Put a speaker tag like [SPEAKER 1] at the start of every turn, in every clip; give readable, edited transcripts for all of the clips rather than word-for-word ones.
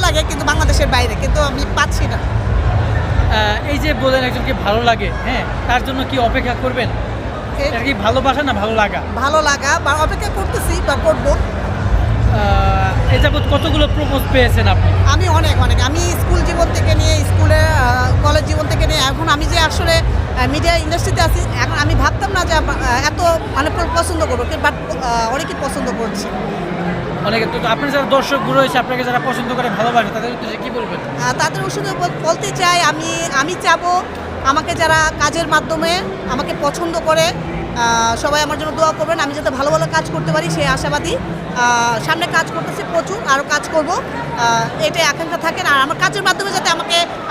[SPEAKER 1] লাগে, কিন্তু বাংলাদেশের বাইরে, কিন্তু আমি পাচ্ছি না।
[SPEAKER 2] এই যে বলেন একজনকে ভালো লাগে, হ্যাঁ, তার জন্য কি অপেক্ষা করবেন? এটা কি ভালোবাসা না ভালো লাগা?
[SPEAKER 1] ভালো লাগা বা অপেক্ষা করতেছি বা করবো।
[SPEAKER 2] এই যাবৎ কতগুলো প্রপোজ পেয়েছেন আপনি?
[SPEAKER 1] আমি অনেক আমি স্কুল জীবন থেকে নিয়ে কলেজ জীবন থেকে নিয়ে এখন আমি যে আসলে মিডিয়া ইন্ডাস্ট্রিতে আছি, এখন আমি ভাবতাম না যে এত মানে পছন্দ করবো, বাট অনেকেই পছন্দ করছে।
[SPEAKER 2] অনেকে তো আপনার যারা দর্শকগুলো রয়েছে, আপনাকে যারা পছন্দ করে ভালোবাসে, তাদের উদ্দেশ্যে কি বলবেন?
[SPEAKER 1] তাদের ওষুধে বলতে চাই, আমি চাবো আমাকে যারা কাজের মাধ্যমে আমাকে পছন্দ করে সবাই আমার জন্য দোয়া করবেন, আমি যাতে ভালো ভালো কাজ করতে পারি সেই আশাবাদী। সামনে কাজ করতেছি প্রচুর, আরও কাজ করব, এটাই আকাঙ্ক্ষা থাকে। আর আমার কাজের মাধ্যমে যাতে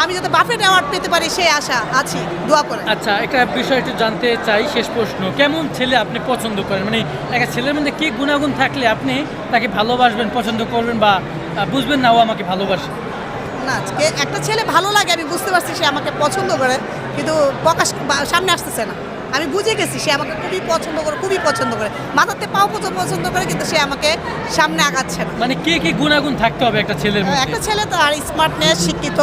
[SPEAKER 1] আমি যাতে বাফেট অ্যাওয়ার্ড পেতে পারি সেই আশা আছি, দোয়া করে।
[SPEAKER 2] আচ্ছা, একটা বিষয় একটু জানতে চাই, শেষ প্রশ্ন, কেমন ছেলে আপনি পছন্দ করেন? মানে একটা ছেলের মধ্যে কী গুণাগুণ থাকলে আপনি তাকে ভালোবাসবেন, পছন্দ করবেন, বা বুঝবেন না ও আমাকে ভালোবাসে?
[SPEAKER 1] না, একটা ছেলে ভালো লাগে আমি বুঝতে পারছি, সে আমাকে পছন্দ করে, কিন্তু সামনে আসতেছে না। আমি বুঝে গেছি সে আমাকে খুবই পছন্দ করে, মাথাতে পাও পছন্দ করে, কিন্তু সে আমাকে সামনে আগাচ্ছে না।
[SPEAKER 2] মানে কি গুণাগুণ থাকতে হবে একটা ছেলের মধ্যে?
[SPEAKER 1] একটা ছেলে তো আর স্মার্টনেস, শিক্ষিত,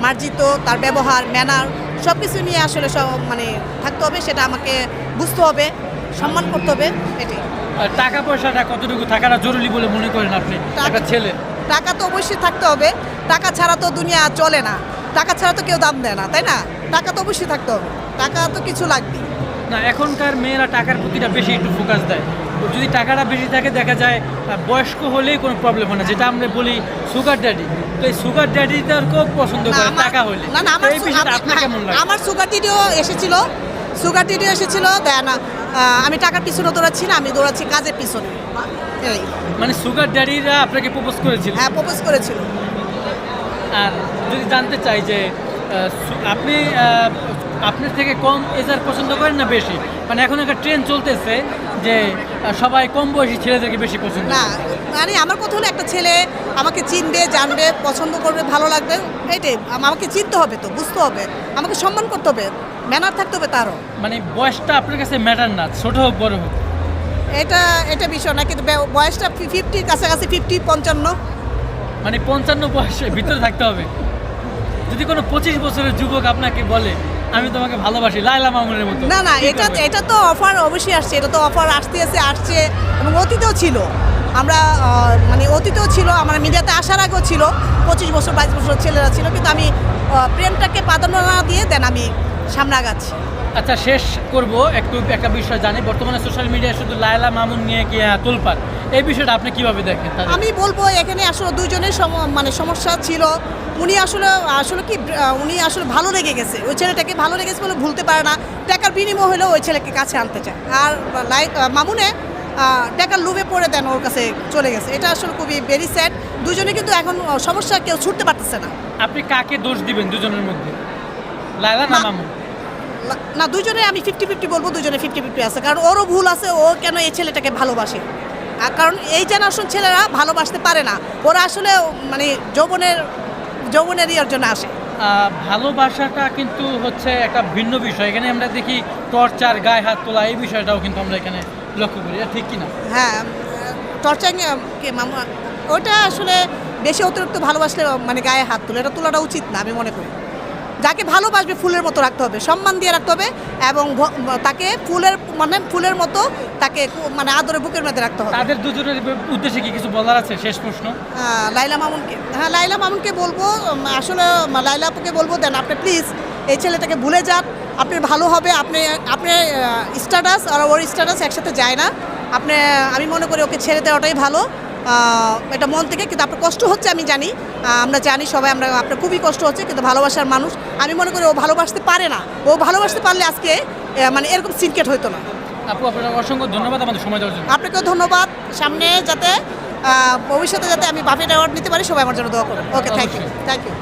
[SPEAKER 1] মার্জিত, তার ব্যবহার, ম্যানার সব কিছু নিয়ে আসলে মানে থাকতে হবে, সেটা আমাকে বুঝতে হবে, সম্মান করতে হবে, এটাই।
[SPEAKER 2] টাকা পয়সাটা কতটুকু থাকাটা জরুরি বলে মনে করেন আপনি একটা ছেলে?
[SPEAKER 1] টাকা তো অবশ্যই থাকতে হবে, টাকা ছাড়া তো দুনিয়া চলে না, টাকা ছাড়া তো কেউ দাম দেয় না, তাই না? টাকা তো অবশ্যই থাকতে হবে, টাকা তো কিছু লাগবে
[SPEAKER 2] না। এখনকার মেয়েরা টাকার প্রতিটা বেশি একটু ফোকাস দেয়। যদি টাকাটা বেশি থাকে, দেখা যায় বয়স্ক হলেই কোনো প্রবলেম হয় না, যেটা আমরা বলি সুগার ড্যাডি। তো এই সুগার ড্যাডিটাকেও পছন্দ করে টাকা হলে।
[SPEAKER 1] না,
[SPEAKER 2] এই বিষয়টা আপনার কেমন লাগে?
[SPEAKER 1] আমার সুগার ডিডিও এসেছিল দেয় না। আমি টাকার পিছনে দৌড়াচ্ছি না, আমি দৌড়াচ্ছি কাজের পিছনে।
[SPEAKER 2] মানে সুগার ড্যাডিরা আপনাকে প্রপোজ করেছিল?
[SPEAKER 1] হ্যাঁ, প্রপোজ করেছিল।
[SPEAKER 2] আর যদি জানতে চাই যে আপনি আপনার থেকে কম এজার পছন্দ করেন না বেশি? মানে এখন একটা ট্রেন্ড চলতেছে যে সবাই কম বয়সী ছেলেদেরকে বেশি পছন্দ।
[SPEAKER 1] না, মানে আমার কথা হলো একটা ছেলে আমাকে চিনবে, জানবে, পছন্দ করবে, ভালো লাগবে, এইটাই। আমাকে চিনতে হবে, তো বুঝতে হবে, আমাকে সম্মান করতে হবে, ম্যানার থাকতে হবে তারও।
[SPEAKER 2] মানে বয়সটা আপনার কাছে ম্যাটার না, ছোট হোক বড় হোক?
[SPEAKER 1] এটা বিষয় না, কিন্তু বয়সটা 50 কাছাকাছি, 50-55।
[SPEAKER 2] মানে 55 বয়সের ভিতরে থাকতে হবে। যদি কোনো 25 বছরের যুবক আপনাকে বলে আমি তোমাকে ভালোবাসি, লায়লা মামুনের মতো,
[SPEAKER 1] না, এটা তো অফার অবশ্যই আসছে, এটা তো অফার আসছে, এবং অতীতেও ছিল। আমরা মানে অতীতেও ছিল, আমার মিডিয়াতে আসার আগেও ছিল, 25 বছর 22 বছর ছেলেরা ছিল, কিন্তু আমি প্রেমটাকে প্রাধান্য না দিয়ে দেন আমি সামনে আগাচ্ছি।
[SPEAKER 2] আচ্ছা, শেষ করব একটা বিষয় জানি, বর্তমানে সোশ্যাল মিডিয়ায় শুধু লায়লা মামুন নিয়ে কি তোলপাড়, এই বিষয়টা আপনি কিভাবে দেখেন?
[SPEAKER 1] আমি বলবো এখানে আসলে দুইজনের মানে সমস্যা ছিল। উনি আসলে কি উনি আসলে ভালো লেগে গেছে, ওই ছেলেটাকে ভালো লেগেছে বলে ভুলতে পারে না, টাকার বিনিময় হলেও ওই ছেলেকে কাছে আনতে চায়। আর মামুনে টাকার লোভে পড়ে দেন ওর কাছে চলে গেছে, এটা আসলে খুবই ভেরি স্যাড। দুজনে কিন্তু এখন সমস্যা, কেউ ছুটতে পারতেছে না।
[SPEAKER 2] আপনি কাকে দোষ দিবেন দুজনের মধ্যে, লায়লা না মামুন?
[SPEAKER 1] না, দুজনে আমি 50-50 বলবো, দুজনে 50-50 আছে, কারণ ওরও ভুল আছে, ও কেন এই ছেলেটাকে ভালোবাসে। কারণ এই জেনারেশন ছেলেরা ভালোবাসতে পারে না, ওরা আসলে মানে যৌবনের ইয়ার জন্য আসে।
[SPEAKER 2] ভালোবাসাটা কিন্তু হচ্ছে একটা ভিন্ন বিষয়। এখানে আমরা দেখি টর্চার, গায়ে হাত তোলা, এই বিষয়টাও কিন্তু আমরা এখানে লক্ষ্য করি, এটা ঠিক কিনা?
[SPEAKER 1] হ্যাঁ, টর্চারিং ওটা আসলে বেশি অতিরিক্ত ভালোবাসলে মানে গায়ে হাত তোলা, এটা তোলাটা উচিত না আমি মনে করি। যাকে ভালোবাসবে ফুলের মতো রাখতে হবে, সম্মান দিয়ে রাখতে হবে, এবং তাকে ফুলের মতো তাকে মানে আদরে বুকের মধ্যে রাখতে হবে।
[SPEAKER 2] তাদের দুজনের উদ্দেশ্যে কি কিছু বলার আছে শেষ প্রশ্ন?
[SPEAKER 1] লায়লা মামুনকে বলবো, আসলে লায়লা আপুকে বলবো, দেন আপনি প্লিজ এই ছেলেটাকে ভুলে যান, আপনি ভালো হবে। আপনি স্ট্যাটাস আর ওর স্ট্যাটাস একসাথে যায় না, আমি মনে করি ওকে ছেড়ে দেওয়াটাই ভালো, এটা মন থেকে। কিন্তু আপনার কষ্ট হচ্ছে আমি জানি, আমরা জানি সবাই, আপনার খুবই কষ্ট হচ্ছে, কিন্তু ভালোবাসার মানুষ, আমি মনে করি ও ভালোবাসতে পারে না, ও ভালোবাসতে পারলে আজকে মানে এরকম সিনকেট হতো না।
[SPEAKER 2] আপু, আপনার অসংখ্য ধন্যবাদ আমাদের সময় দেওয়ার জন্য।
[SPEAKER 1] আপনাকেও ধন্যবাদ। সামনে যাতে ভবিষ্যতে যাতে আমি বাফেট অ্যাওয়ার্ড নিতে পারি, সবাই আমার জন্য দোয়া করুন। ওকে, থ্যাংক ইউ।